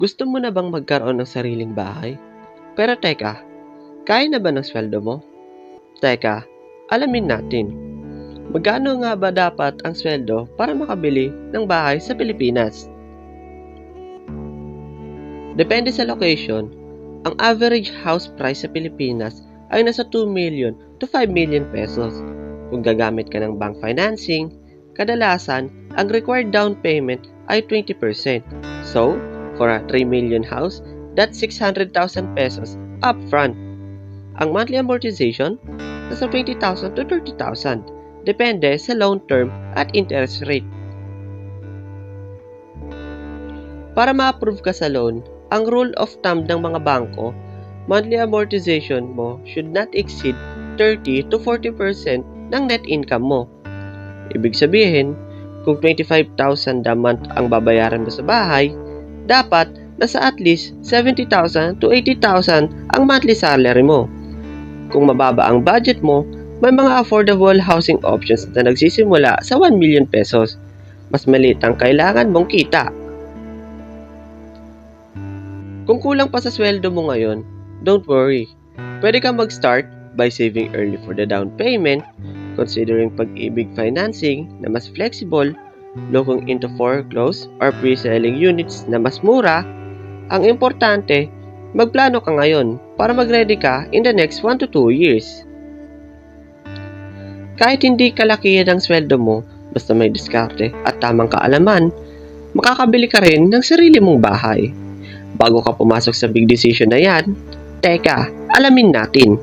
Gusto mo na bang magkaroon ng sariling bahay? Pero teka, kaya na ba ng sweldo mo? Teka, alamin natin. Magkano nga ba dapat ang sweldo para makabili ng bahay sa Pilipinas? Depende sa location, ang average house price sa Pilipinas ay nasa 2 million to 5 million pesos. Kung gagamit ka ng bank financing, kadalasan ang required down payment ay 20%. So, for a 3 million house, that's 600,000 pesos upfront. Ang monthly amortization, nasa 20,000 to 30,000. Depende sa loan term at interest rate. Para ma-approve ka sa loan, ang rule of thumb ng mga bangko, monthly amortization mo should not exceed 30 to 40% ng net income mo. Ibig sabihin, kung 25,000 a month ang babayaran mo sa bahay, dapat nasa at least 70,000 to 80,000 ang monthly salary mo. Kung mababa ang budget mo, may mga affordable housing options na nagsisimula sa 1 million pesos. Mas maliit ang kailangan mong kita. Kung kulang pa sa sweldo mo ngayon, don't worry. Pwede kang mag-start by saving early for the down payment, considering pag-ibig financing na mas flexible, looking into foreclosed or pre-selling units na mas mura. Ang importante, magplano ka ngayon para mag-ready ka in the next 1 to 2 years. Kahit hindi kalakihan ang sweldo mo, basta may diskarte at tamang kaalaman, makakabili ka rin ng sarili mong bahay. Bago ka pumasok sa big decision na yan, teka, alamin natin.